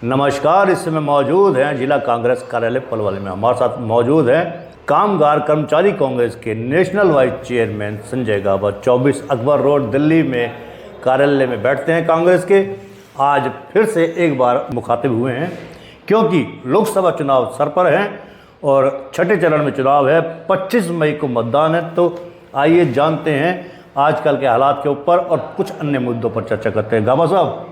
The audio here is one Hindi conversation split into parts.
नमस्कार। इस समय मौजूद हैं जिला कांग्रेस कार्यालय पलवल में। हमारे साथ मौजूद हैं कामगार कर्मचारी कांग्रेस के नेशनल वाइस चेयरमैन संजय गाबा। 24 अकबर रोड दिल्ली में कार्यालय में बैठते हैं कांग्रेस के। आज फिर से एक बार मुखातिब हुए हैं क्योंकि लोकसभा चुनाव सर पर हैं और छठे चरण में चुनाव है। 25 मई को मतदान है। तो आइए जानते हैं आजकल के हालात के ऊपर और कुछ अन्य मुद्दों पर चर्चा करते हैं। गाबा साहब,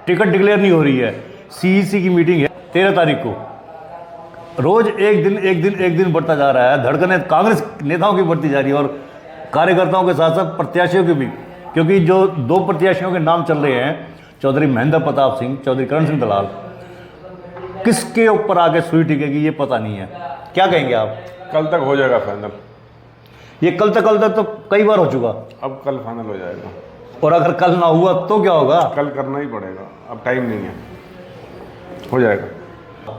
टिकट डिक्लेयर नहीं हो रही है। सीईसी की मीटिंग है 13 तारीख को। रोज एक दिन बढ़ता जा रहा है। धड़कनें कांग्रेस नेताओं की बढ़ती जा रही है और कार्यकर्ताओं के साथ साथ प्रत्याशियों की भी, क्योंकि जो दो प्रत्याशियों के नाम चल रहे हैं, चौधरी महेंद्र प्रताप सिंह, चौधरी करण सिंह दलाल, किसके ऊपर आगे सुई टिकेगी ये पता नहीं है। क्या कहेंगे आप? कल तक हो जाएगा फाइनल। ये कल तक तो कई बार हो चुका। अब कल फाइनल हो जाएगा। और अगर कल ना हुआ तो क्या होगा? कल करना ही पड़ेगा, अब टाइम नहीं है, हो जाएगा।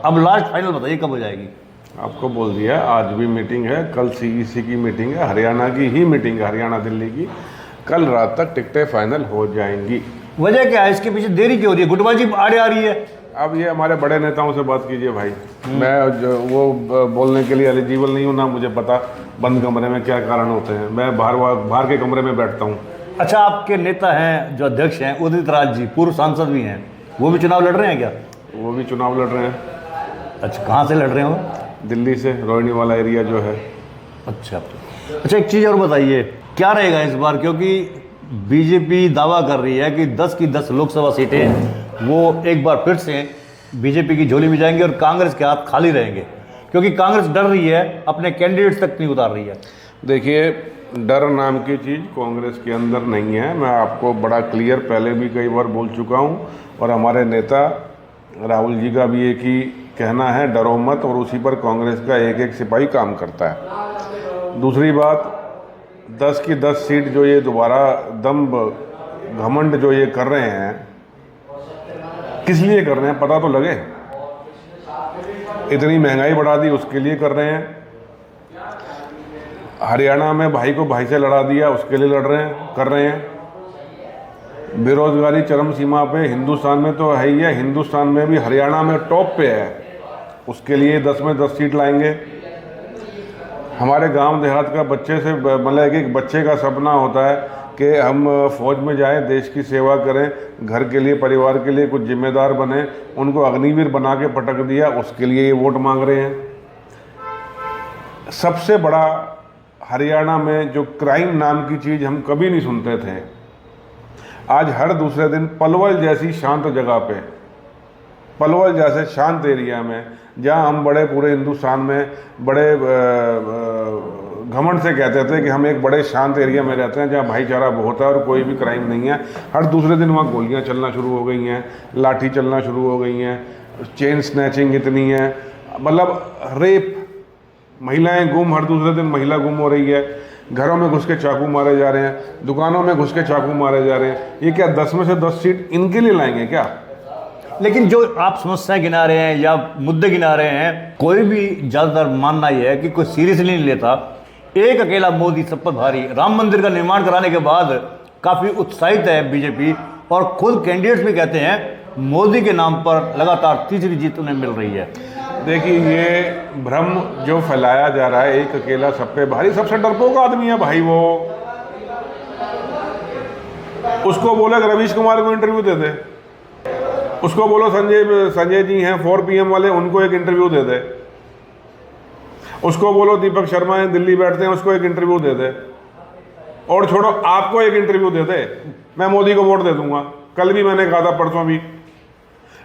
अब लास्ट फाइनल बताइए कब हो जाएगी? आपको बोल दिया, आज भी मीटिंग है, कल सीईसी की मीटिंग है, हरियाणा की ही मीटिंग है, हरियाणा दिल्ली की। कल रात तक टिकटें फाइनल हो जाएंगी। वजह क्या है? इसके पीछे देरी क्यों हो रही है? गुटबाजी आड़े आ रही है। अब ये हमारे बड़े नेताओं से बात कीजिए भाई। मैं जो वो बोलने के लिए एलिजिबल नहीं हूँ ना, मुझे पता बंद कमरे में क्या कारण होते हैं। मैं बाहर के कमरे में बैठता हूँ। अच्छा, आपके नेता हैं जो अध्यक्ष हैं उदित राज जी, पूर्व सांसद भी हैं, वो भी चुनाव लड़ रहे हैं क्या? वो भी चुनाव लड़ रहे हैं। अच्छा, कहाँ से लड़ रहे हैं वो? दिल्ली से, रोहिणी वाला एरिया जो है। अच्छा, एक चीज़ और बताइए, क्या रहेगा इस बार? क्योंकि बीजेपी दावा कर रही है कि 10 की 10 लोकसभा सीटें वो एक बार फिर से बीजेपी की झोली में जाएंगी और कांग्रेस के हाथ खाली रहेंगे, क्योंकि कांग्रेस डर रही है, अपने कैंडिडेट्स तक नहीं उतार रही है। देखिए, डर नाम की चीज़ कांग्रेस के अंदर नहीं है। मैं आपको बड़ा क्लियर पहले भी कई बार बोल चुका हूँ और हमारे नेता राहुल जी का भी एक ही कहना है, डरो मत, और उसी पर कांग्रेस का एक एक सिपाही काम करता है। दूसरी बात, 10 की 10 सीट जो ये दोबारा दम्भ घमंड जो ये कर रहे हैं, किस लिए कर रहे हैं पता तो लगे। इतनी महंगाई बढ़ा दी उसके लिए कर रहे हैं। हरियाणा में भाई को भाई से लड़ा दिया उसके लिए कर रहे हैं। बेरोजगारी चरम सीमा पे हिंदुस्तान में तो है ही है, हिंदुस्तान में भी हरियाणा में टॉप पे है, उसके लिए 10 में 10 सीट लाएंगे। हमारे गांव देहात का बच्चे से मतलब एक बच्चे का सपना होता है कि हम फौज में जाएं, देश की सेवा करें, घर के लिए, परिवार के लिए कुछ जिम्मेदार बने। उनको अग्निवीर बना के पटक दिया, उसके लिए ये वोट मांग रहे हैं। सबसे बड़ा हरियाणा में जो क्राइम नाम की चीज़ हम कभी नहीं सुनते थे, आज हर दूसरे दिन पलवल जैसी शांत जगह पे, पलवल जैसे शांत एरिया में, जहां हम बड़े पूरे हिंदुस्तान में बड़े घमंड से कहते थे कि हम एक बड़े शांत एरिया में रहते हैं जहां भाईचारा बहुत है और कोई भी क्राइम नहीं है, हर दूसरे दिन वहाँ गोलियां चलना शुरू हो गई हैं, लाठी चलना शुरू हो गई हैं, चेन स्नैचिंग इतनी है, मतलब रेप, महिलाएं गुम, हर दूसरे दिन महिला गुम हो रही है, घरों में घुस के चाकू मारे जा रहे हैं, दुकानों में घुस के चाकू मारे जा रहे हैं। ये क्या 10 में से 10 सीट इनके लिए लाएंगे क्या? लेकिन जो आप समस्या गिना रहे हैं या मुद्दे गिना रहे हैं, कोई भी ज़्यादातर मानना यह है कि कोई सीरियसली नहीं लेता। एक अकेला मोदी सब पर भारी। राम मंदिर का निर्माण कराने के बाद काफ़ी उत्साहित है बीजेपी और खुद कैंडिडेट्स भी कहते हैं मोदी के नाम पर लगातार तीसरी जीत उन्हें मिल रही है। देखिए, ये भ्रम जो फैलाया जा रहा है, एक अकेला सब पे भारी, सबसे डरपोक आदमी है भाई वो। उसको बोले कि रवीश कुमार को इंटरव्यू दे दे, उसको बोलो संजय जी हैं 4 PM वाले, उनको एक इंटरव्यू दे दे, उसको बोलो दीपक शर्मा हैं दिल्ली बैठते हैं, उसको एक इंटरव्यू दे दे, और छोड़ो आपको एक इंटरव्यू दे दे, मैं मोदी को वोट दे दूंगा। कल भी मैंने कहा था, परसों भी।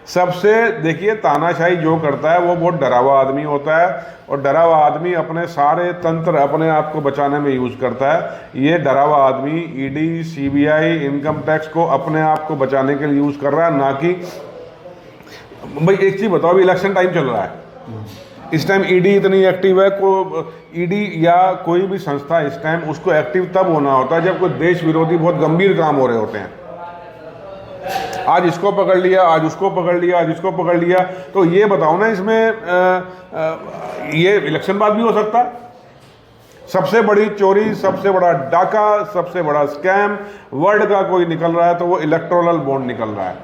सबसे देखिए, तानाशाही जो करता है वो बहुत डरावा आदमी होता है और डरावा आदमी अपने सारे तंत्र अपने आप को बचाने में यूज़ करता है। ये डरावा आदमी ईडी, CBI, इनकम टैक्स को अपने आप को बचाने के लिए यूज़ कर रहा है, ना कि भाई एक चीज़ बताओ, अभी इलेक्शन टाइम चल रहा है, इस टाइम ईडी इतनी एक्टिव है। ईडी या कोई भी संस्था इस टाइम उसको एक्टिव तब होना होता है जब कोई देश विरोधी बहुत गंभीर काम हो रहे होते हैं। आज इसको पकड़ लिया, आज उसको पकड़ लिया, आज इसको पकड़ लिया, तो ये बताओ ना, इसमें ये इलेक्शन बाद भी हो सकता है। सबसे बड़ी चोरी, सबसे बड़ा डाका, सबसे बड़ा स्कैम वर्ल्ड का कोई निकल रहा है तो वो इलेक्टोरल बॉन्ड निकल रहा है।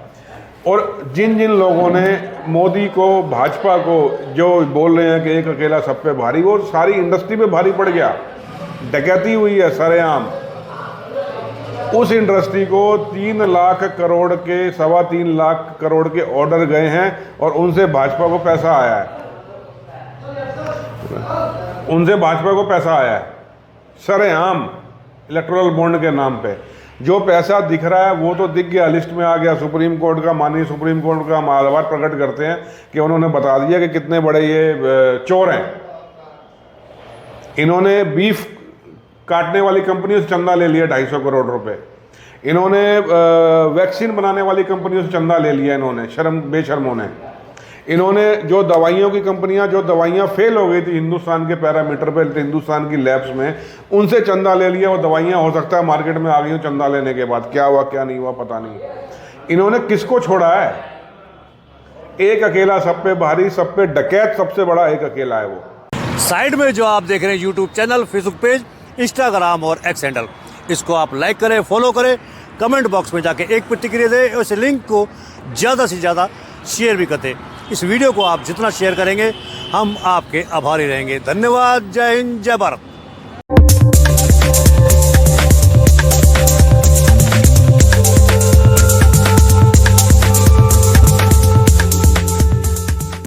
और जिन जिन लोगों ने मोदी को, भाजपा को जो बोल रहे हैं कि एक अकेला सब पे भारी, वो सारी इंडस्ट्री पे भारी पड़ गया। डकैती हुई है सरेआम। उस इंडस्ट्री को 3 लाख करोड़ के, 3.25 लाख करोड़ के ऑर्डर गए हैं और उनसे भाजपा को पैसा आया है। उनसे भाजपा को पैसा आया है सरेआम इलेक्टोरल बॉन्ड के नाम पे। जो पैसा दिख रहा है वो तो दिख गया, लिस्ट में आ गया। सुप्रीम कोर्ट का, माननीय सुप्रीम कोर्ट का हम आभार प्रकट करते हैं कि उन्होंने बता दिया कि कितने बड़े ये चोर हैं। इन्होंने बीफ काटने वाली कंपनियों से चंदा ले लिया 250 करोड़ रुपए। इन्होंने वैक्सीन बनाने वाली कंपनियों से चंदा ले लिया। इन्होंने बेशर्मों ने। इन्होंने जो दवाइयों की कंपनियां, जो दवाइयां फेल हो गई थी हिंदुस्तान के पैरामीटर पे, हिंदुस्तान की लैब्स में, उनसे चंदा ले लिया। वो दवाइयां हो सकता है मार्केट में आ गई हो चंदा लेने के बाद। क्या हुआ क्या नहीं हुआ पता नहीं। इन्होंने किसको छोड़ा है? एक अकेला सब पे भारी, सब पे डकैत, सबसे बड़ा एक अकेला है वो। साइड में जो आप देख रहे हैं YouTube channel, Facebook page, Instagram और एक्स हैंडल, इसको आप लाइक करें, फॉलो करें, कमेंट बॉक्स में जाके एक प्रतिक्रिया दें। उस लिंक को ज़्यादा से ज़्यादा शेयर भी करते। इस वीडियो को आप जितना शेयर करेंगे हम आपके आभारी रहेंगे। धन्यवाद। जय हिंद, जय भारत।